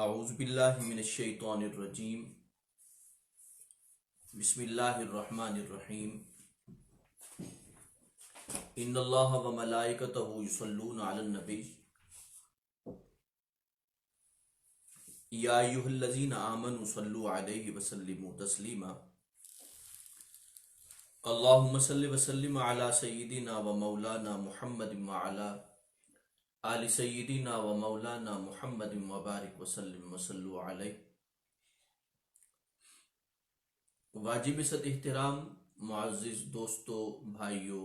اعوذ باللہ من الشیطان الرجیم بسم اللہ الرحمن الرحیم ان اللہ و ملائکتہ یصلون علی النبی یا ایھا الذین آمنوا صلوا علیہ وسلموا تسلیما اللہم صل وسلم علی سیدنا و مولانا محمد وعلی آل سیدنا و مولانا محمد مبارک وسلم وصلوا علیہ۔ واجب ست احترام معزز دوستو بھائیو،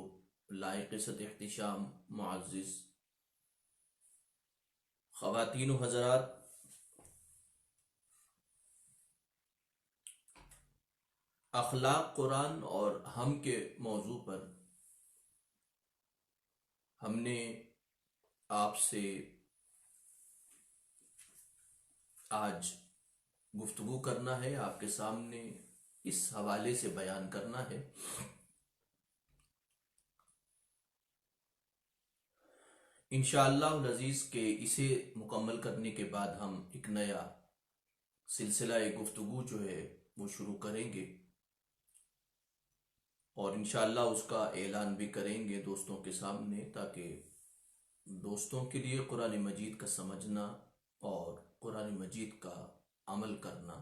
لائق ست احتشام معزز خواتین و حضرات، اخلاق قرآن اور ہم کے موضوع پر ہم نے آپ سے آج گفتگو کرنا ہے، آپ کے سامنے اس حوالے سے بیان کرنا ہے۔ انشاءاللہ العزیز کے اسے مکمل کرنے کے بعد ہم ایک نیا سلسلہ گفتگو جو ہے وہ شروع کریں گے، اور انشاءاللہ اس کا اعلان بھی کریں گے دوستوں کے سامنے، تاکہ دوستوں کے لیے قرآن مجید کا سمجھنا اور قرآن مجید کا عمل کرنا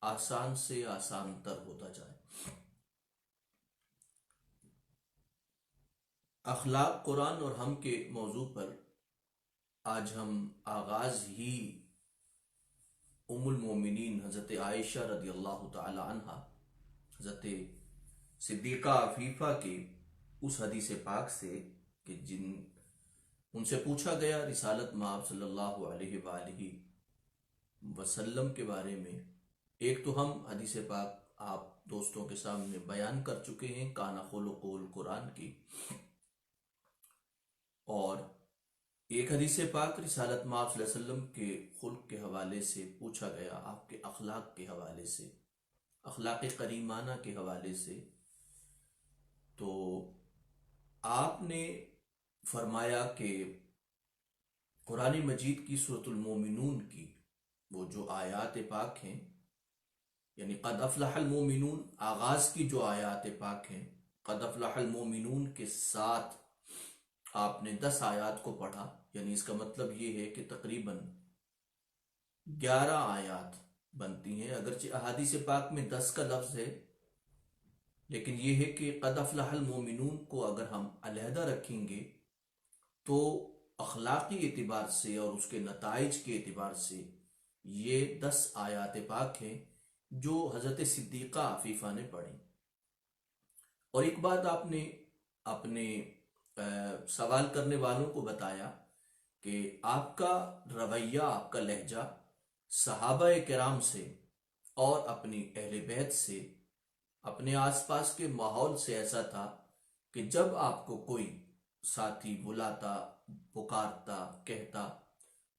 آسان سے آسان تر ہوتا جائے۔ اخلاق قرآن اور ہم کے موضوع پر آج ہم آغاز ہی ام المومنین حضرت عائشہ رضی اللہ تعالی عنہ، حضرت صدیقہ عفیفہ کے اس حدیث پاک سے کہ ان سے پوچھا گیا رسالت مآب صلی اللہ علیہ وآلہ وسلم کے بارے میں۔ ایک تو ہم حدیث پاک آپ دوستوں کے سامنے بیان کر چکے ہیں، کان خلق القرآن کی، اور ایک حدیث پاک رسالت مآب صلی اللہ علیہ وسلم کے خلق کے حوالے سے پوچھا گیا، آپ کے اخلاق کے حوالے سے، اخلاق کریمانہ کے حوالے سے۔ تو آپ نے فرمایا کہ قرآن مجید کی سورۃ المومنون کی وہ جو آیات پاک ہیں، یعنی قد افلح المومنون، آغاز کی جو آیات پاک ہیں، قد افلح المومنون کے ساتھ آپ نے 10 آیات کو پڑھا، یعنی اس کا مطلب یہ ہے کہ تقریباً 11 آیات بنتی ہیں۔ اگرچہ احادیث پاک میں 10 کا لفظ ہے، لیکن یہ ہے کہ قد افلح المومنون کو اگر ہم علیحدہ رکھیں گے تو اخلاقی اعتبار سے اور اس کے نتائج کے اعتبار سے یہ 10 آیات پاک ہیں جو حضرت صدیقہ عفیفہ نے پڑھی۔ اور ایک بات آپ نے اپنے سوال کرنے والوں کو بتایا کہ آپ کا رویہ، آپ کا لہجہ صحابہ کرام سے اور اپنی اہل بیت سے، اپنے آس پاس کے ماحول سے ایسا تھا کہ جب آپ کو کوئی ساتھی بلاتا، پکارتا، کہتا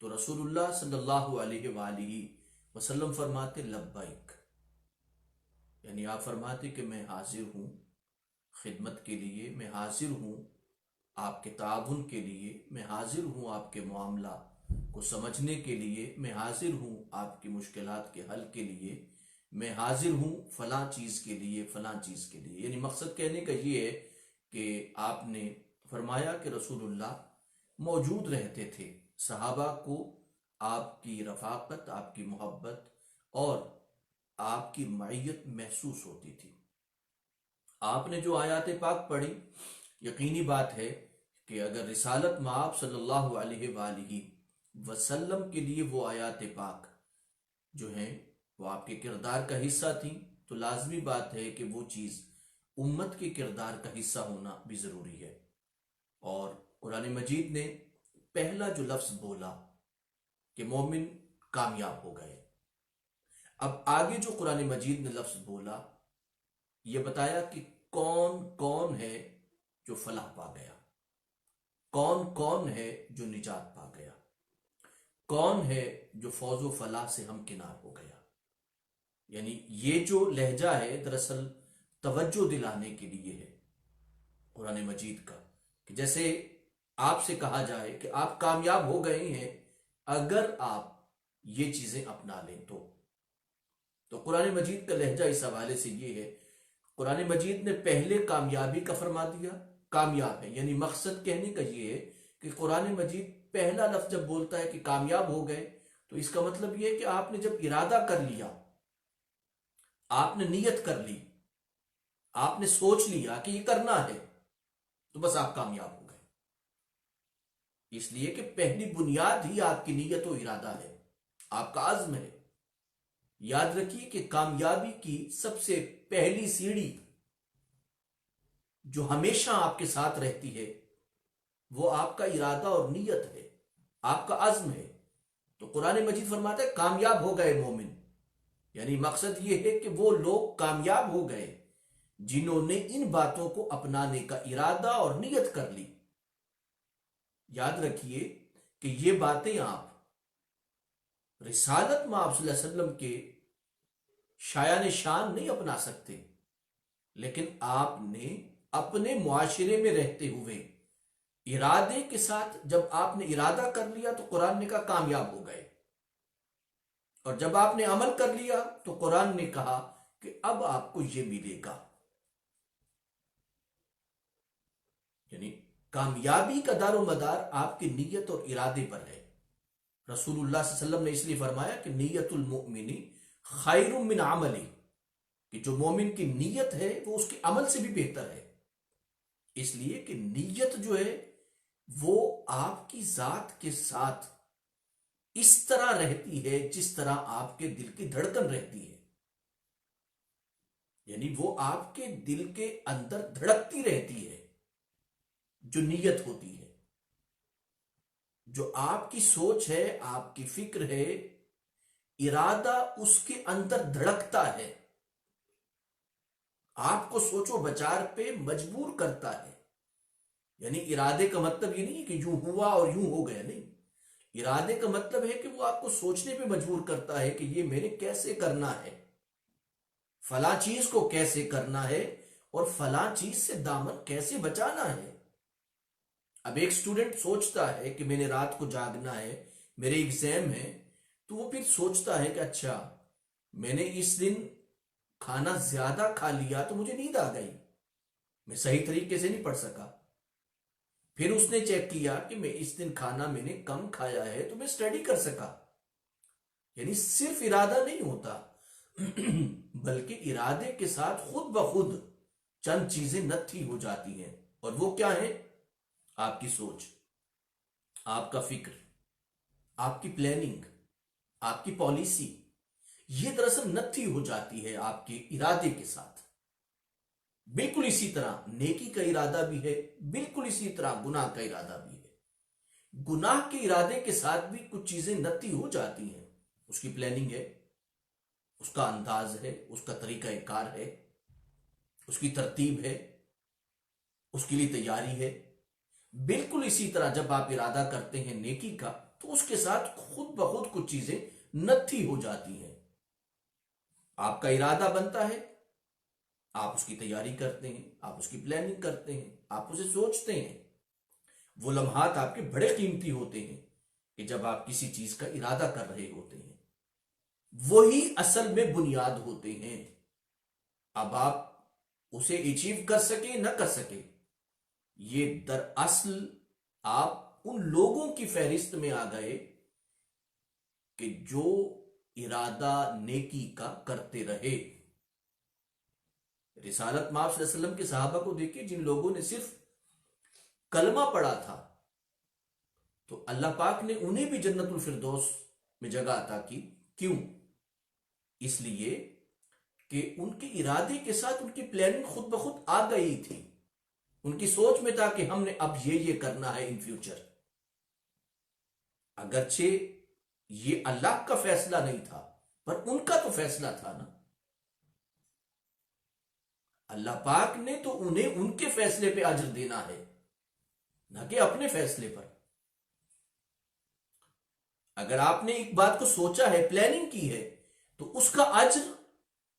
تو رسول اللہ صلی اللہ علیہ وآلہ وسلم فرماتے لبیک، یعنی آپ فرماتے کہ میں حاضر ہوں خدمت کے لیے، میں حاضر ہوں آپ کے تعاون کے لیے، میں حاضر ہوں آپ کے معاملہ کو سمجھنے کے لیے، میں حاضر ہوں آپ کی مشکلات کے حل کے لیے، میں حاضر ہوں فلاں چیز کے لیے، فلاں چیز کے لیے۔ یعنی مقصد کہنے کا یہ ہے کہ آپ نے فرمایا کہ رسول اللہ موجود رہتے تھے، صحابہ کو آپ کی رفاقت، آپ کی محبت اور آپ کی معیت محسوس ہوتی تھی۔ آپ نے جو آیات پاک پڑھی، یقینی بات ہے کہ اگر رسالت مآب صلی اللہ علیہ وآلہ وسلم کے لیے وہ آیات پاک جو ہیں وہ آپ کے کردار کا حصہ تھیں، تو لازمی بات ہے کہ وہ چیز امت کے کردار کا حصہ ہونا بھی ضروری ہے۔ اور قرآن مجید نے پہلا جو لفظ بولا کہ مومن کامیاب ہو گئے، اب آگے جو قرآن مجید نے لفظ بولا یہ بتایا کہ کون کون ہے جو فلاح پا گیا، کون کون ہے جو نجات پا گیا، کون ہے جو فوز و فلاح سے ہمکنار ہو گیا۔ یعنی یہ جو لہجہ ہے دراصل توجہ دلانے کے لیے ہے قرآن مجید کا، کہ جیسے آپ سے کہا جائے کہ آپ کامیاب ہو گئے ہیں اگر آپ یہ چیزیں اپنا لیں تو قرآن مجید کا لہجہ اس حوالے سے یہ ہے. قرآن مجید نے پہلے کامیابی کا فرما دیا، کامیاب ہے، یعنی مقصد کہنے کا یہ ہے کہ قرآن مجید پہلا لفظ جب بولتا ہے کہ کامیاب ہو گئے، تو اس کا مطلب یہ ہے کہ آپ نے جب ارادہ کر لیا، آپ نے نیت کر لی، آپ نے سوچ لیا کہ یہ کرنا ہے، تو بس آپ کامیاب ہو گئے. اس لیے کہ پہلی بنیاد ہی آپ کی نیت و ارادہ ہے، آپ کا عزم ہے. یاد رکھیے کہ کامیابی کی سب سے پہلی سیڑھی جو ہمیشہ آپ کے ساتھ رہتی ہے وہ آپ کا ارادہ اور نیت ہے، آپ کا عزم ہے. تو قرآن مجید فرماتا ہے کامیاب ہو گئے مومن، یعنی مقصد یہ ہے کہ وہ لوگ کامیاب ہو گئے جنہوں نے ان باتوں کو اپنانے کا ارادہ اور نیت کر لی. یاد رکھیے کہ یہ باتیں آپ رسالت میں آپ صلی اللہ علیہ وسلم کے شایان شان نہیں اپنا سکتے، لیکن آپ نے اپنے معاشرے میں رہتے ہوئے ارادے کے ساتھ، جب آپ نے ارادہ کر لیا تو قرآن نے کہا کامیاب ہو گئے، اور جب آپ نے عمل کر لیا تو قرآن نے کہا کہ اب آپ کو یہ ملے گا. یعنی کامیابی کا دار و مدار آپ کی نیت اور ارادے پر ہے. رسول اللہ صلی اللہ علیہ وسلم نے اس لیے فرمایا کہ نیت المؤمن خیر من عملی، کہ جو مومن کی نیت ہے وہ اس کے عمل سے بھی بہتر ہے. اس لیے کہ نیت جو ہے وہ آپ کی ذات کے ساتھ اس طرح رہتی ہے جس طرح آپ کے دل کی دھڑکن رہتی ہے. یعنی وہ آپ کے دل کے اندر دھڑکتی رہتی ہے جو نیت ہوتی ہے. جو آپ کی سوچ ہے، آپ کی فکر ہے، ارادہ اس کے اندر دھڑکتا ہے، آپ کو سوچو بچار پہ مجبور کرتا ہے. یعنی ارادے کا مطلب یہ نہیں ہے کہ یوں ہوا اور یوں ہو گیا، نہیں. ارادے کا مطلب ہے کہ وہ آپ کو سوچنے پہ مجبور کرتا ہے کہ یہ میں نے کیسے کرنا ہے، فلاں چیز کو کیسے کرنا ہے، اور فلاں چیز سے دامن کیسے بچانا ہے. اب ایک سٹوڈنٹ سوچتا ہے کہ میں نے رات کو جاگنا ہے، میرے ایگزام ہے، تو وہ پھر سوچتا ہے کہ اچھا میں نے اس دن کھانا زیادہ کھا لیا تو مجھے نیند آ گئی، میں صحیح طریقے سے نہیں پڑھ سکا. پھر اس نے چیک کیا کہ میں اس دن کھانا میں نے کم کھایا ہے تو میں سٹڈی کر سکا. یعنی صرف ارادہ نہیں ہوتا بلکہ ارادے کے ساتھ خود بخود چند چیزیں نتھی ہو جاتی ہیں. اور وہ کیا ہیں؟ آپ کی سوچ، آپ کا فکر، آپ کی پلاننگ، آپ کی پالیسی، یہ دراصل نتھی ہو جاتی ہے آپ کے ارادے کے ساتھ. بالکل اسی طرح نیکی کا ارادہ بھی ہے، بالکل اسی طرح گناہ کا ارادہ بھی ہے. گناہ کے ارادے کے ساتھ بھی کچھ چیزیں نتھی ہو جاتی ہیں. اس کی پلاننگ ہے، اس کا انداز ہے، اس کا طریقہ کار ہے، اس کی ترتیب ہے، اس کے لیے تیاری ہے. بالکل اسی طرح جب آپ ارادہ کرتے ہیں نیکی کا تو اس کے ساتھ خود بخود کچھ چیزیں نتھی ہو جاتی ہیں. آپ کا ارادہ بنتا ہے، آپ اس کی تیاری کرتے ہیں، آپ اس کی پلاننگ کرتے ہیں، آپ اسے سوچتے ہیں. وہ لمحات آپ کے بڑے قیمتی ہوتے ہیں کہ جب آپ کسی چیز کا ارادہ کر رہے ہوتے ہیں، وہی اصل میں بنیاد ہوتے ہیں. اب آپ اسے اچیو کر سکیں نہ کر سکیں، یہ دراصل آپ ان لوگوں کی فہرست میں آ گئے کہ جو ارادہ نیکی کا کرتے رہے. رسالت مآب صلی اللہ علیہ وسلم کے صحابہ کو دیکھیں، جن لوگوں نے صرف کلمہ پڑھا تھا تو اللہ پاک نے انہیں بھی جنت الفردوس میں جگہ عطا کی. کیوں؟ اس لیے کہ ان کے ارادے کے ساتھ ان کی پلاننگ خود بخود آ گئی تھی. ان کی سوچ میں تھا کہ ہم نے اب یہ کرنا ہے ان فیوچر. اگرچہ یہ اللہ کا فیصلہ نہیں تھا پر ان کا تو فیصلہ تھا نا. اللہ پاک نے تو انہیں ان کے فیصلے پہ اجر دینا ہے، نہ کہ اپنے فیصلے پر. اگر آپ نے ایک بات کو سوچا ہے، پلاننگ کی ہے، تو اس کا اجر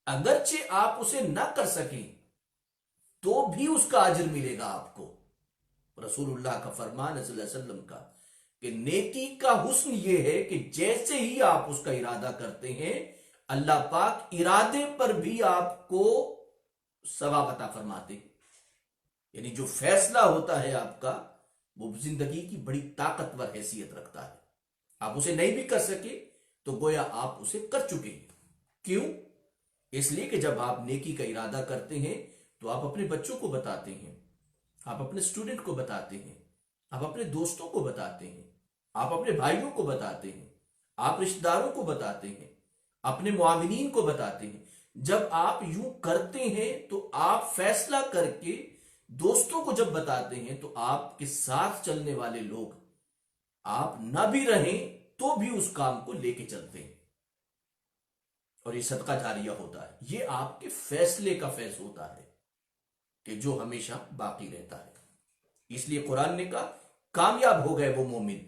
اگرچہ آپ اسے نہ کر سکیں تو بھی اس کا اجر ملے گا آپ کو. رسول اللہ کا فرمان صلی اللہ علیہ وسلم کا کہ نیکی کا حسن یہ ہے کہ جیسے ہی آپ اس کا ارادہ کرتے ہیں اللہ پاک ارادے پر بھی آپ کو ثواب عطا فرماتے ہیں. یعنی جو فیصلہ ہوتا ہے آپ کا وہ زندگی کی بڑی طاقتور حیثیت رکھتا ہے. آپ اسے نہیں بھی کر سکے تو گویا آپ اسے کر چکے ہیں. کیوں؟ اس لیے کہ جب آپ نیکی کا ارادہ کرتے ہیں تو آپ اپنے بچوں کو بتاتے ہیں, آپ اپنے اسٹوڈنٹ کو بتاتے ہیں, آپ اپنے دوستوں کو بتاتے ہیں, آپ اپنے بھائیوں کو بتاتے ہیں, آپ رشتہ داروں کو بتاتے ہیں, اپنے معاونین کو بتاتے ہیں. جب آپ یوں کرتے ہیں تو آپ فیصلہ کر کے دوستوں کو جب بتاتے ہیں تو آپ کے ساتھ چلنے والے لوگ آپ نہ بھی رہیں تو بھی اس کام کو لے کے چلتے ہیں, اور یہ صدقہ جاریہ ہوتا ہے. یہ آپ کے فیصلے کا فیض ہوتا ہے کہ جو ہمیشہ باقی رہتا ہے. اس لیے قرآن نے کہا کامیاب ہو گئے وہ مومن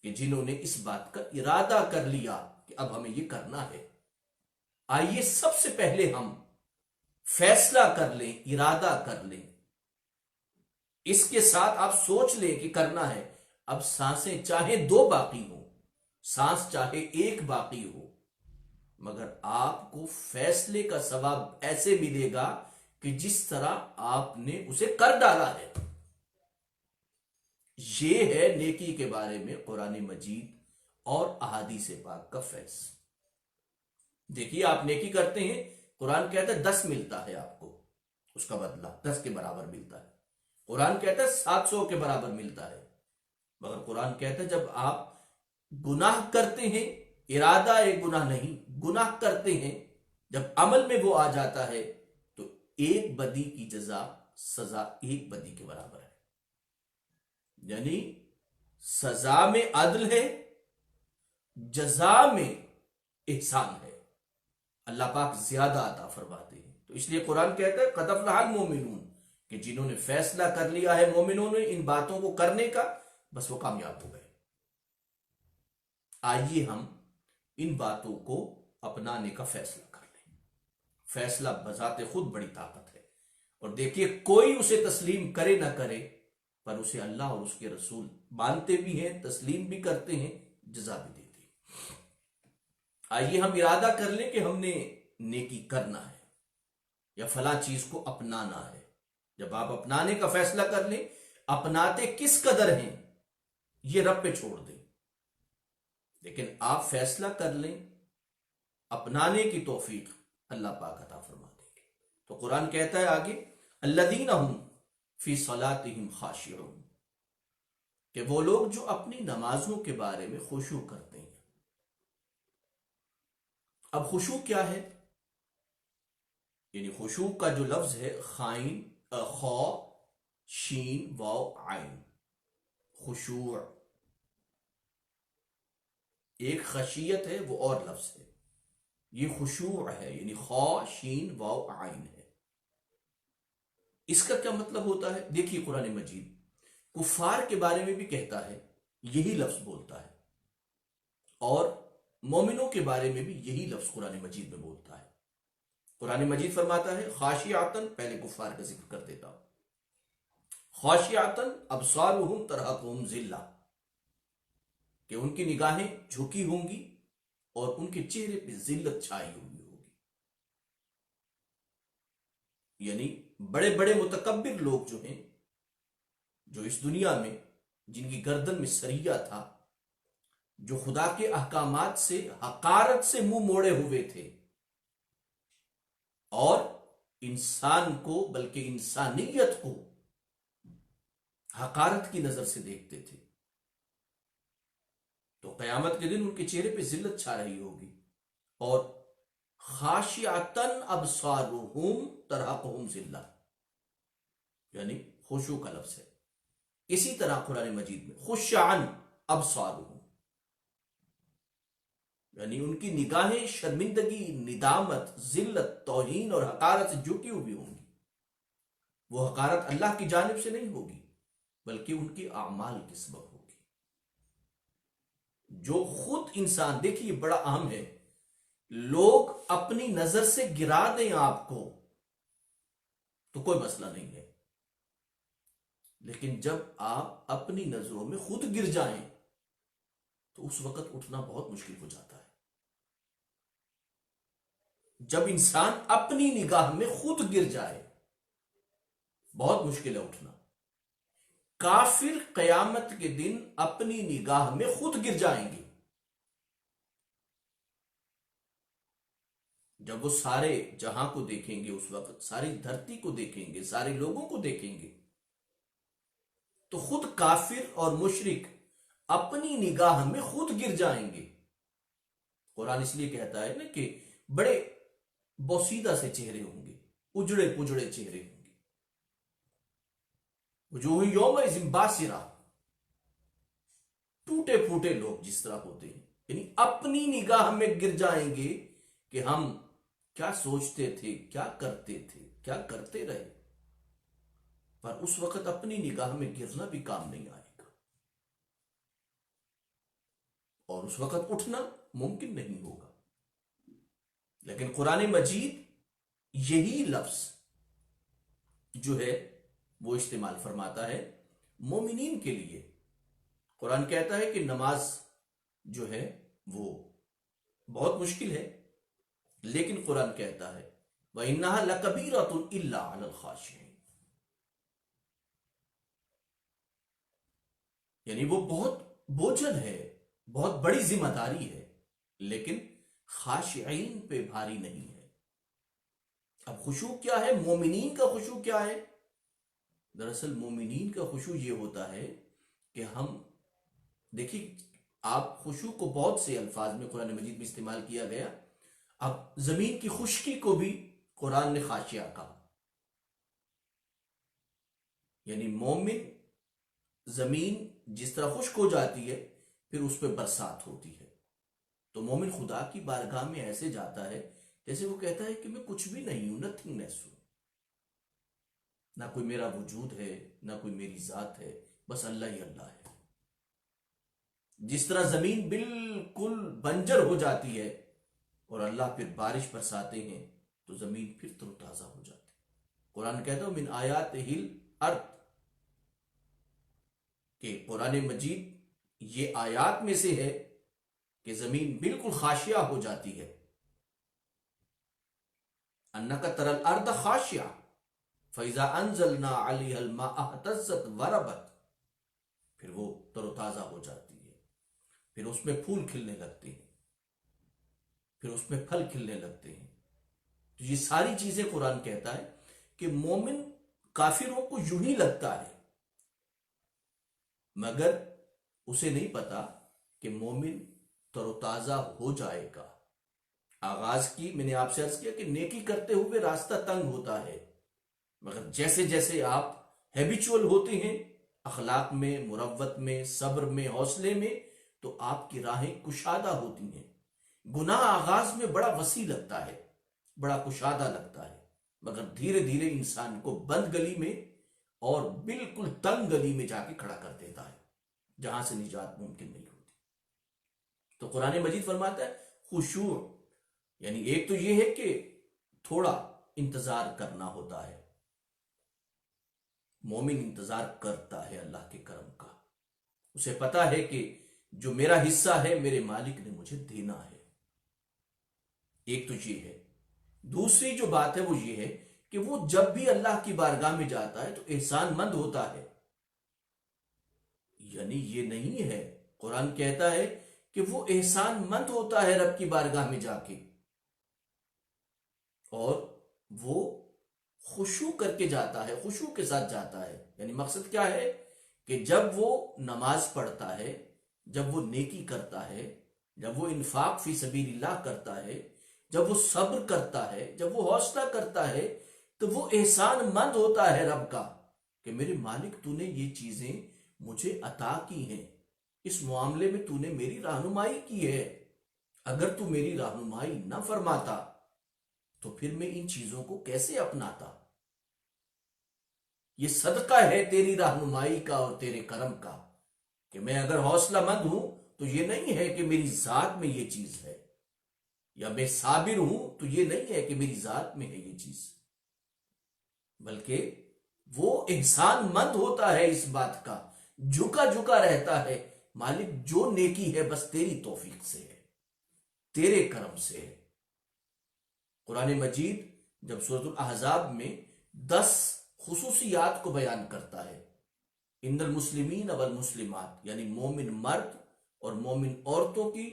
کہ جنہوں نے اس بات کا ارادہ کر لیا کہ اب ہمیں یہ کرنا ہے. آئیے سب سے پہلے ہم فیصلہ کر لیں, ارادہ کر لیں, اس کے ساتھ آپ سوچ لیں کہ کرنا ہے. اب سانسیں چاہے 2 باقی ہوں, سانس چاہے 1 باقی ہو, مگر آپ کو فیصلے کا ثواب ایسے ملے گا کہ جس طرح آپ نے اسے کر ڈالا ہے. یہ ہے نیکی کے بارے میں قرآن مجید اور احادیث پاک کا فیض. دیکھیے آپ نیکی کرتے ہیں, قرآن کہتا ہے 10 ملتا ہے آپ کو, اس کا بدلہ 10 کے برابر ملتا ہے. قرآن کہتا ہے 700 کے برابر ملتا ہے. مگر قرآن کہتا ہے جب آپ گناہ کرتے ہیں, ارادہ ایک گناہ نہیں, گناہ کرتے ہیں, جب عمل میں وہ آ جاتا ہے تو 1 بدی کی سزا 1 بدی کے برابر ہے. یعنی سزا میں عدل ہے, جزا میں احسان ہے. اللہ پاک زیادہ عطا فرماتے ہیں. تو اس لیے قرآن کہتا ہے قد افلح المؤمنون کہ جنہوں نے فیصلہ کر لیا ہے مومنوں نے ان باتوں کو کرنے کا, بس وہ کامیاب ہو گئے. آئیے ہم ان باتوں کو اپنانے کا فیصلہ کر لیں. فیصلہ بذات خود بڑی طاقت ہے, اور دیکھیے کوئی اسے تسلیم کرے نہ کرے پر اسے اللہ اور اس کے رسول مانتے بھی ہیں, تسلیم بھی کرتے ہیں, جزا بھی دیتے ہیں. آئیے ہم ارادہ کر لیں کہ ہم نے نیکی کرنا ہے یا فلاں چیز کو اپنانا ہے. جب آپ اپنانے کا فیصلہ کر لیں, اپناتے کس قدر ہیں یہ رب پہ چھوڑ دیں, لیکن آپ فیصلہ کر لیں, اپنانے کی توفیق اللہ پاک عطا فرما دیں گے. تو قرآن کہتا ہے آگے الذین هم فی صلاتہم خاشعون, کہ وہ لوگ جو اپنی نمازوں کے بارے میں خشوع کرتے ہیں. اب خشوع کیا ہے؟ یعنی خشوع کا جو لفظ ہے خا شین واو عین, خشوع ایک خشیت ہے وہ اور لفظ ہے, یہ خشوع ہے یعنی خا شین واو عین ہے. اس کا کیا مطلب ہوتا ہے؟ دیکھیے قرآن مجید کفار کے بارے میں بھی کہتا ہے, یہی لفظ بولتا ہے, اور مومنوں کے بارے میں بھی یہی لفظ قرآن مجید میں بولتا ہے. قرآن مجید فرماتا ہے خاشعاتن, پہلے کفار کا ذکر کر دیتا ہوں, خاشعاتن ابصارہم ترہقہم ذلہ, کہ ان کی نگاہیں جھکی ہوں گی اور ان کے چہرے پہ ذلت چھائی ہوئی ہوگی. یعنی بڑے بڑے متکبر لوگ جو ہیں, جو اس دنیا میں جن کی گردن میں سریہ تھا, جو خدا کے احکامات سے حقارت سے منہ موڑے ہوئے تھے اور انسان کو بلکہ انسانیت کو حقارت کی نظر سے دیکھتے تھے, تو قیامت کے دن ان کے چہرے پہ ذلت چھا رہی ہوگی. اور خاشعتن ابصارہم ترہقہم ذلہ, یعنی خشوع کا لفظ ہے. اسی طرح قرآن مجید میں خشعن ابصارہم, یعنی ان کی نگاہیں شرمندگی, ندامت, ذلت, توہین اور حقارت سے جھکی ہوئی ہوں گی. وہ حقارت اللہ کی جانب سے نہیں ہوگی بلکہ ان کی اعمال کے سبب ہوگی. جو خود انسان, دیکھیے بڑا اہم ہے, لوگ اپنی نظر سے گرا دیں آپ کو تو کوئی مسئلہ نہیں ہے, لیکن جب آپ اپنی نظروں میں خود گر جائیں تو اس وقت اٹھنا بہت مشکل ہو جاتا ہے. جب انسان اپنی نگاہ میں خود گر جائے بہت مشکل ہے اٹھنا. کافر قیامت کے دن اپنی نگاہ میں خود گر جائیں گے. جب وہ سارے جہاں کو دیکھیں گے، اس وقت ساری دھرتی کو دیکھیں گے، سارے لوگوں کو دیکھیں گے، تو خود کافر اور مشرک اپنی نگاہ میں خود گر جائیں گے. قرآن اس لیے کہتا ہے نا کہ بڑے بوسیدہ سے چہرے ہوں گے، اجڑے پجڑے چہرے ہوں گے. وجوہ یومئذ باسرہ، ٹوٹے پھوٹے لوگ جس طرح ہوتے ہیں، یعنی اپنی نگاہ میں گر جائیں گے کہ ہم کیا سوچتے تھے، کیا کرتے تھے، کیا کرتے رہے. پر اس وقت اپنی نگاہ میں گرنا بھی کام نہیں آئے گا، اور اس وقت اٹھنا ممکن نہیں ہوگا. لیکن قرآن مجید یہی لفظ جو ہے وہ استعمال فرماتا ہے مومنین کے لیے. قرآن کہتا ہے کہ نماز جو ہے وہ بہت مشکل ہے، لیکن قرآن کہتا ہے وَإِنَّهَا لَكَبِيرَةٌ إِلَّا عَلَى الْخَاشِعِينَ، یعنی وہ بہت بوجھل ہے، بہت بڑی ذمہ داری ہے، لیکن خاشعین پہ بھاری نہیں ہے. اب خشوع کیا ہے؟ مومنین کا خشوع کیا ہے؟ دراصل مومنین کا خشوع یہ ہوتا ہے کہ ہم دیکھیں، آپ خشوع کو بہت سے الفاظ میں قرآن مجید میں استعمال کیا گیا. اب زمین کی خشکی کو بھی قرآن نے خاشعہ کہا، یعنی مومن زمین جس طرح خشک ہو جاتی ہے پھر اس پہ برسات ہوتی ہے، تو مومن خدا کی بارگاہ میں ایسے جاتا ہے جیسے وہ کہتا ہے کہ میں کچھ بھی نہیں ہوں، نتھنگنیس ہوں، نہ کوئی میرا وجود ہے، نہ کوئی میری ذات ہے، بس اللہ ہی اللہ ہے. جس طرح زمین بالکل بنجر ہو جاتی ہے اور اللہ پھر بارش برساتے ہیں تو زمین پھر تر و تازہ ہو جاتی ہے. قرآن کہتا ہے من آیاتہ الارض، کہ قرآن مجید یہ آیات میں سے ہے کہ زمین بالکل خاشعہ ہو جاتی ہے. انک تری الارض خاشعہ فاذا انزلنا علیہا الماء اہتزت وربت، پھر وہ تر و تازہ ہو جاتی ہے، پھر اس میں پھول کھلنے لگتے ہیں، پھر اس میں پھل کھلنے لگتے ہیں. تو یہ ساری چیزیں قرآن کہتا ہے کہ مومن کافروں کو یوں ہی لگتا ہے، مگر اسے نہیں پتا کہ مومن تر و تازہ ہو جائے گا. آغاز کی میں نے آپ سے عرض کیا کہ نیکی کرتے ہوئے راستہ تنگ ہوتا ہے، مگر جیسے جیسے آپ ہیبیچول ہوتے ہیں اخلاق میں، مروت میں، صبر میں، حوصلے میں، تو آپ کی راہیں کشادہ ہوتی ہیں. گناہ آغاز میں بڑا وسیع لگتا ہے، بڑا کشادہ لگتا ہے، مگر دھیرے دھیرے انسان کو بند گلی میں اور بالکل تنگ گلی میں جا کے کھڑا کر دیتا ہے جہاں سے نجات ممکن نہیں ہوتی. تو قرآن مجید فرماتا ہے خشوع، یعنی ایک تو یہ ہے کہ تھوڑا انتظار کرنا ہوتا ہے. مومن انتظار کرتا ہے اللہ کے کرم کا، اسے پتا ہے کہ جو میرا حصہ ہے میرے مالک نے مجھے دینا ہے. ایک تو یہ ہے. دوسری جو بات ہے وہ یہ ہے کہ وہ جب بھی اللہ کی بارگاہ میں جاتا ہے تو احسان مند ہوتا ہے. یعنی یہ نہیں ہے، قرآن کہتا ہے کہ وہ احسان مند ہوتا ہے رب کی بارگاہ میں جا کے، اور وہ خشوع کر کے جاتا ہے، خشوع کے ساتھ جاتا ہے. یعنی مقصد کیا ہے کہ جب وہ نماز پڑھتا ہے، جب وہ نیکی کرتا ہے، جب وہ انفاق فی سبیل اللہ کرتا ہے، جب وہ صبر کرتا ہے، جب وہ حوصلہ کرتا ہے، تو وہ احسان مند ہوتا ہے رب کا کہ میرے مالک تو نے یہ چیزیں مجھے عطا کی ہیں، اس معاملے میں تو نے میری رہنمائی کی ہے. اگر تو میری رہنمائی نہ فرماتا تو پھر میں ان چیزوں کو کیسے اپناتا. یہ صدقہ ہے تیری رہنمائی کا اور تیرے کرم کا کہ میں اگر حوصلہ مند ہوں تو یہ نہیں ہے کہ میری ذات میں یہ چیز ہے، یا میں صابر ہوں تو یہ نہیں ہے کہ میری ذات میں ہے یہ چیز، بلکہ وہ احسان مند ہوتا ہے اس بات کا، جھکا جھکا رہتا ہے مالک جو نیکی ہے بس تیری توفیق سے ہے، تیرے کرم سے ہے۔ قرآن مجید جب سورۃ الاحزاب میں 10 خصوصیات کو بیان کرتا ہے، ان المسلمین والمسلمات، یعنی مومن مرد اور مومن عورتوں کی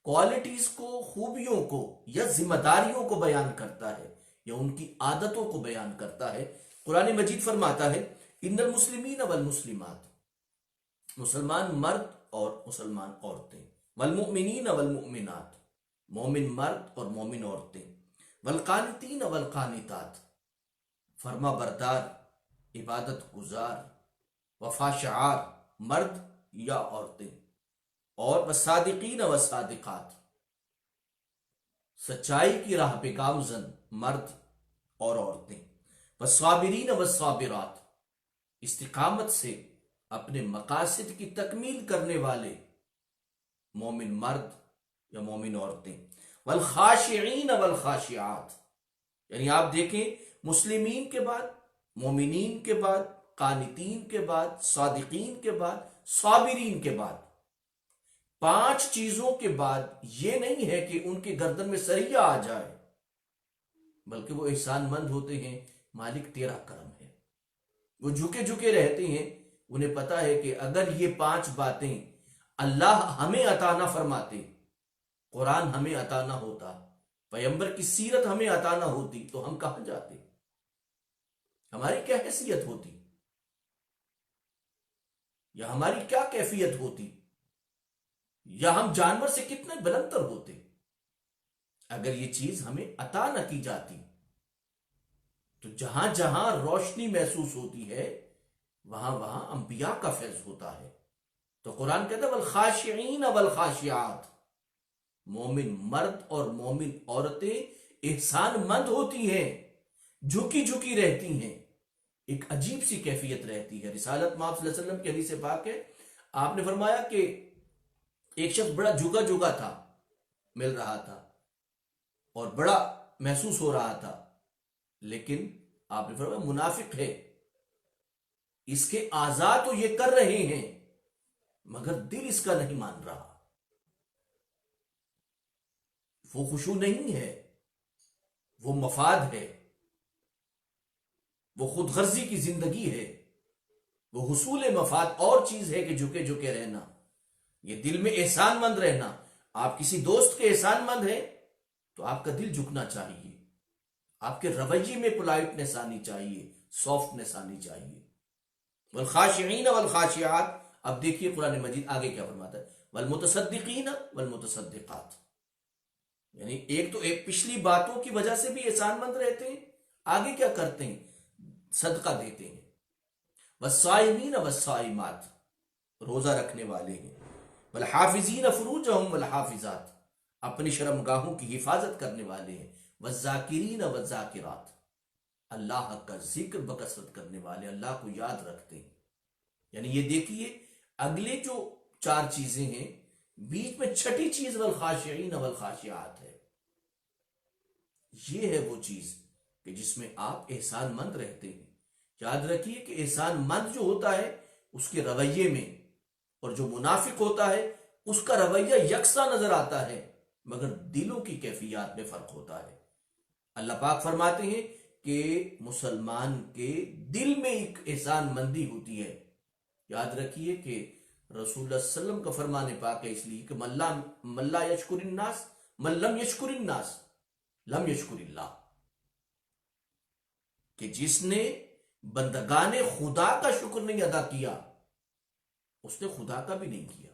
کوالٹیز کو، خوبیوں کو یا ذمہ داریوں کو بیان کرتا ہے یا ان کی عادتوں کو بیان کرتا ہے۔ قرآن مجید فرماتا ہے ان المسلمین والمسلمات، مسلمان مرد اور مسلمان عورتیں، والمؤمنین والمؤمنات، مومن مرد اور مومن عورتیں، والقانتین والقانتات، فرما بردار، عبادت گزار، وفا شعار، مرد یا عورتیں، اور والصادقین والصادقات، سچائی کی راہ پہ گامزن مرد اور عورتیں، والصابرین والصابرات، استقامت سے اپنے مقاصد کی تکمیل کرنے والے مومن مرد یا مومن عورتیں، والخاشعین والخاشعات، یعنی آپ دیکھیں مسلمین کے بعد، مومنین کے بعد، قانتین کے بعد، صادقین کے بعد، صابرین کے بعد، 5 چیزوں کے بعد یہ نہیں ہے کہ ان کے گردن میں سریہ آ جائے، بلکہ وہ احسان مند ہوتے ہیں، مالک تیرا کرم ہے۔ وہ جھکے جھکے رہتے ہیں، انہیں پتا ہے کہ اگر یہ 5 باتیں اللہ ہمیں عطا نہ فرماتے، قرآن ہمیں عطا نہ ہوتا، پیغمبر کی سیرت ہمیں عطا نہ ہوتی، تو ہم کہاں جاتے، ہماری کیا حیثیت ہوتی یا ہماری کیا کیفیت ہوتی، یا ہم جانور سے کتنے بلندر ہوتے اگر یہ چیز ہمیں عطا نہ کی جاتی۔ تو جہاں جہاں روشنی محسوس ہوتی ہے وہاں وہاں انبیاء کا فیض ہوتا ہے۔ تو قرآن کہتا ہے والخاشعین والخاشعات، مومن مرد اور مومن عورتیں احسان مند ہوتی ہیں، جھکی جھکی رہتی ہیں، ایک عجیب سی کیفیت رہتی ہے۔ رسالت مآب صلی اللہ علیہ وسلم کی حدیث پاک ہے، آپ نے فرمایا کہ ایک شخص بڑا جھکا جھکا تھا، مل رہا تھا اور بڑا محسوس ہو رہا تھا، لیکن آپ نے فرمایا منافق ہے، اس کے اعضاء تو یہ کر رہے ہیں مگر دل اس کا نہیں مان رہا، وہ خشوع نہیں ہے، وہ مفاد ہے، وہ خود غرضی کی زندگی ہے، وہ حصول مفاد اور چیز ہے کہ جھکے جھکے رہنا، یہ دل میں احسان مند رہنا۔ آپ کسی دوست کے احسان مند ہیں تو آپ کا دل جھکنا چاہیے، آپ کے رویے میں پولائٹنس آنی چاہیے، سافٹنس آنی چاہیے۔ والخاشعین والخاشعات، اب دیکھیے قرآن مجید آگے کیا فرماتا ہے، والمتصدقین والمتصدقات، یعنی ایک تو ایک پچھلی باتوں کی وجہ سے بھی احسان مند رہتے ہیں، آگے کیا کرتے ہیں، صدقہ دیتے ہیں۔ والصائمین والصائمات، روزہ رکھنے والے ہیں۔ والحافظین فروجہم والحافظات، اپنی شرمگاہوں کی حفاظت کرنے والے ہیں۔ والذاکرین والذاکرات، اللہ کا ذکر بکثرت کرنے والے، اللہ کو یاد رکھتے ہیں۔ یعنی یہ دیکھیے اگلے جو 4 چیزیں ہیں، بیچ میں چھٹی چیز والخاشعین والخاشعات ہے۔ یہ ہے وہ چیز کہ جس میں آپ احسان مند رہتے ہیں۔ یاد رکھیے کہ احسان مند جو ہوتا ہے اس کے رویے میں، اور جو منافق ہوتا ہے اس کا رویہ یکساں نظر آتا ہے مگر دلوں کی کیفیات میں فرق ہوتا ہے۔ اللہ پاک فرماتے ہیں کہ مسلمان کے دل میں ایک احسان مندی ہوتی ہے۔ یاد رکھیے کہ رسول اللہ صلی اللہ علیہ وسلم کا فرمان پاک ہے، اس لیے کہ من لا یشکر الناس، من لم یشکر الناس لم یشکر اللہ، کہ جس نے بندگان خدا کا شکر نہیں ادا کیا اس نے خدا کا بھی نہیں کیا۔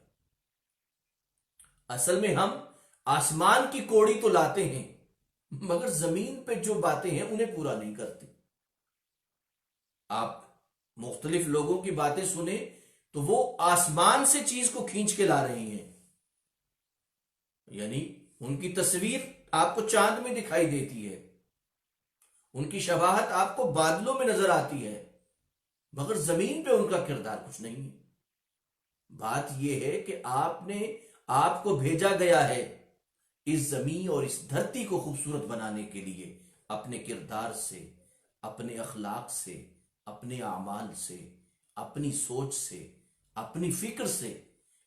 اصل میں ہم آسمان کی کوڑی تو لاتے ہیں مگر زمین پہ جو باتیں ہیں انہیں پورا نہیں کرتے۔ آپ مختلف لوگوں کی باتیں سنیں تو وہ آسمان سے چیز کو کھینچ کے لا رہی ہیں، یعنی ان کی تصویر آپ کو چاند میں دکھائی دیتی ہے، ان کی شباہت آپ کو بادلوں میں نظر آتی ہے مگر زمین پہ ان کا کردار کچھ نہیں ہے۔ بات یہ ہے کہ آپ کو بھیجا گیا ہے اس زمین اور اس دھرتی کو خوبصورت بنانے کے لیے، اپنے کردار سے، اپنے اخلاق سے، اپنے اعمال سے، اپنی سوچ سے، اپنی فکر سے،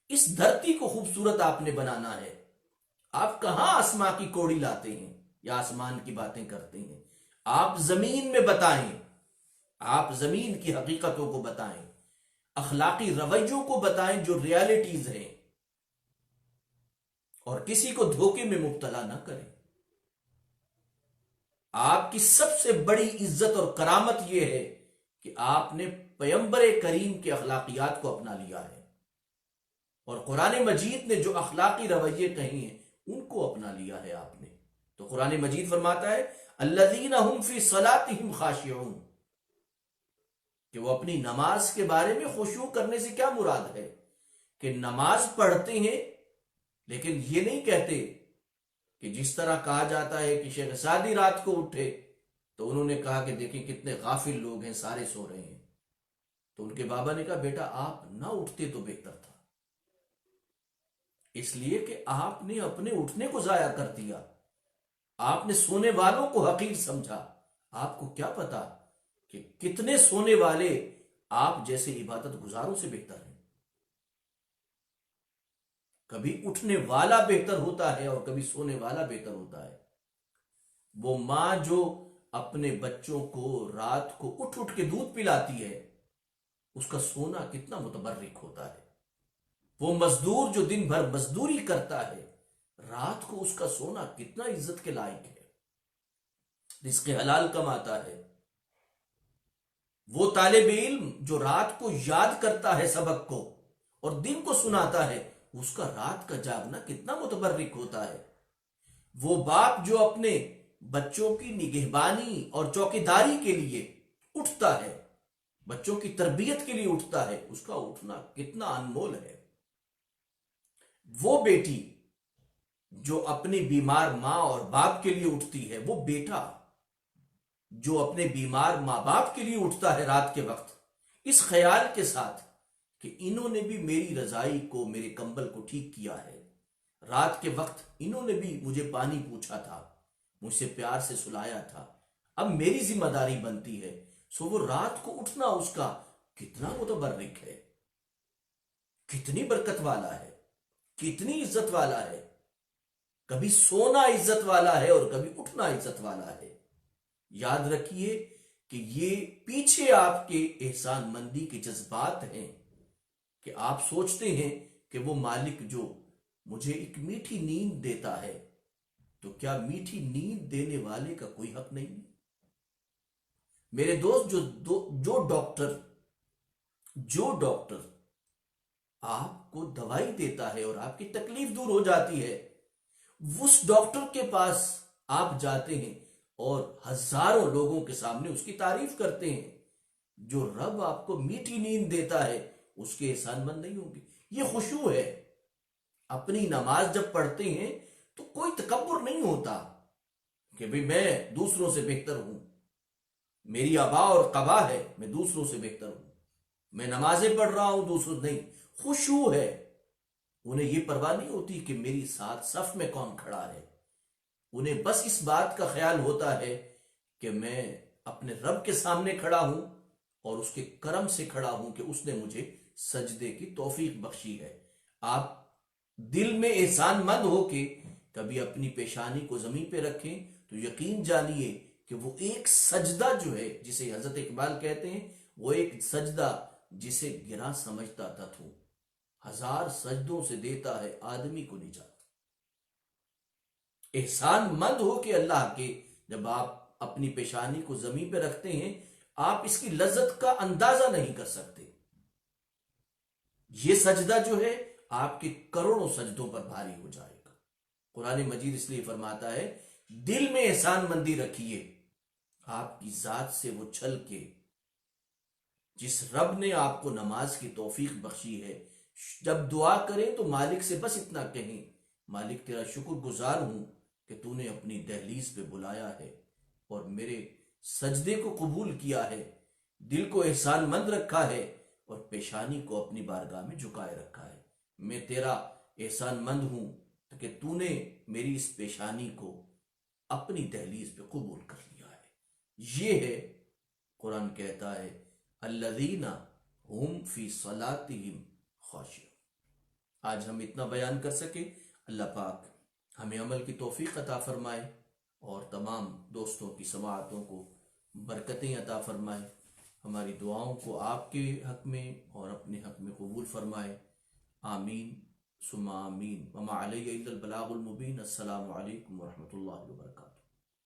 اس دھرتی کو خوبصورت آپ نے بنانا ہے. آپ کہاں آسمان کی کوڑی لاتے ہیں یا آسمان کی باتیں کرتے ہیں؟ آپ زمین میں بتائیں، آپ زمین کی حقیقتوں کو بتائیں، اخلاقی رویوں کو بتائیں جو ریالٹیز ہیں، اور کسی کو دھوکے میں مبتلا نہ کریں. آپ کی سب سے بڑی عزت اور کرامت یہ ہے کہ آپ نے پیغمبر کریم کے اخلاقیات کو اپنا لیا ہے، اور قرآن مجید نے جو اخلاقی رویے کہی ہیں ان کو اپنا لیا ہے آپ نے. تو قرآن مجید فرماتا ہے الذین هم فی صلاتهم خاشعون، کہ وہ اپنی نماز کے بارے میں خشوع کرنے سے کیا مراد ہے؟ کہ نماز پڑھتے ہیں لیکن یہ نہیں کہتے کہ جس طرح کہا جاتا ہے کہ شیخ سعدی رات کو اٹھے تو انہوں نے کہا کہ دیکھیں کتنے غافل لوگ ہیں، سارے سو رہے ہیں. تو ان کے بابا نے کہا بیٹا آپ نہ اٹھتے تو بہتر تھا، اس لیے کہ آپ نے اپنے اٹھنے کو ضائع کر دیا، آپ نے سونے والوں کو حقیر سمجھا. آپ کو کیا پتا کہ کتنے سونے والے آپ جیسے عبادت گزاروں سے بہتر ہیں. کبھی اٹھنے والا بہتر ہوتا ہے اور کبھی سونے والا بہتر ہوتا ہے. وہ ماں جو اپنے بچوں کو رات کو اٹھ اٹھ کے دودھ پلاتی ہے اس کا سونا کتنا متبرک ہوتا ہے. وہ مزدور جو دن بھر مزدوری کرتا ہے رات کو اس کا سونا کتنا عزت کے لائق ہے، رزق حلال کماتا ہے. وہ طالب علم جو رات کو یاد کرتا ہے سبق کو اور دن کو سناتا ہے اس کا رات کا جاگنا کتنا متبرک ہوتا ہے. وہ باپ جو اپنے بچوں کی نگہبانی اور چوکیداری کے لیے اٹھتا ہے، بچوں کی تربیت کے لیے اٹھتا ہے، اس کا اٹھنا کتنا انمول ہے. وہ بیٹی جو اپنی بیمار ماں اور باپ کے لیے اٹھتی ہے، وہ بیٹا جو اپنے بیمار ماں باپ کے لیے اٹھتا ہے رات کے وقت اس خیال کے ساتھ کہ انہوں نے بھی میری رضائی کو، میرے کمبل کو ٹھیک کیا ہے، رات کے وقت انہوں نے بھی مجھے پانی پوچھا تھا، مجھ سے پیار سے سلایا تھا، اب میری ذمہ داری بنتی ہے. سو وہ رات کو اٹھنا اس کا کتنا متبرک ہے، کتنی برکت والا ہے، کتنی عزت والا ہے. کبھی سونا عزت والا ہے اور کبھی اٹھنا عزت والا ہے. یاد رکھیے کہ یہ پیچھے آپ کے احسان مندی کے جذبات ہیں کہ آپ سوچتے ہیں کہ وہ مالک جو مجھے ایک میٹھی نیند دیتا ہے تو کیا میٹھی نیند دینے والے کا کوئی حق نہیں؟ میرے دوست جو ڈاکٹر آپ کو دوائی دیتا ہے اور آپ کی تکلیف دور ہو جاتی ہے اس ڈاکٹر کے پاس آپ جاتے ہیں اور ہزاروں لوگوں کے سامنے اس کی تعریف کرتے ہیں. جو رب آپ کو میٹھی نیند دیتا ہے اس کے احسان مند نہیں ہوں گے. یہ خشوع ہے. اپنی نماز جب پڑھتے ہیں تو کوئی تکبر نہیں ہوتا کہ بھئی میں دوسروں سے بہتر ہوں، میری آبا اور قبا ہے، میں دوسروں سے بہتر ہوں، میں نمازیں پڑھ رہا ہوں دوسروں نہیں. خشوع ہے. انہیں یہ پرواہ نہیں ہوتی کہ میری ساتھ صف میں کون کھڑا ہے. انہیں بس اس بات کا خیال ہوتا ہے کہ میں اپنے رب کے سامنے کھڑا ہوں اور اس کے کرم سے کھڑا ہوں کہ اس نے مجھے سجدے کی توفیق بخشی ہے. آپ دل میں احسان مند ہو کے کبھی اپنی پیشانی کو زمین پہ رکھیں تو یقین جانیے کہ وہ ایک سجدہ جو ہے جسے حضرت اقبال کہتے ہیں، وہ ایک سجدہ جسے گرا سمجھتا تھا تو 1000 سجدوں سے دیتا ہے آدمی کو نجات. احسان مند ہو کہ اللہ کے جب آپ اپنی پیشانی کو زمین پہ رکھتے ہیں آپ اس کی لذت کا اندازہ نہیں کر سکتے. یہ سجدہ جو ہے آپ کے کروڑوں سجدوں پر بھاری ہو جائے گا. قرآن مجید اس لیے فرماتا ہے دل میں احسان مندی رکھیے، آپ کی ذات سے وہ چھل کے جس رب نے آپ کو نماز کی توفیق بخشی ہے جب دعا کریں تو مالک سے بس اتنا کہیں مالک تیرا شکر گزار ہوں کہ تو نے اپنی دہلیز پہ بلایا ہے اور میرے سجدے کو قبول کیا ہے، دل کو احسان مند رکھا ہے اور پیشانی کو اپنی بارگاہ میں جھکائے رکھا ہے. میں تیرا احسان مند ہوں کہ تو نے میری اس پیشانی کو اپنی دہلیز پہ قبول کر لیا ہے. یہ ہے قرآن کہتا ہے الذین هم فی صلاتہم خاشعون. آج ہم اتنا بیان کر سکے۔ اللہ پاک ہمیں عمل کی توفیق عطا فرمائے اور تمام دوستوں کی سماعتوں کو برکتیں عطا فرمائے، ہماری دعاؤں کو آپ کے حق میں اور اپنے حق میں قبول فرمائے، آمین ثم آمین۔ وما علیہ الا البلاغ المبین۔ السلام علیکم ورحمۃ اللہ وبرکاتہ۔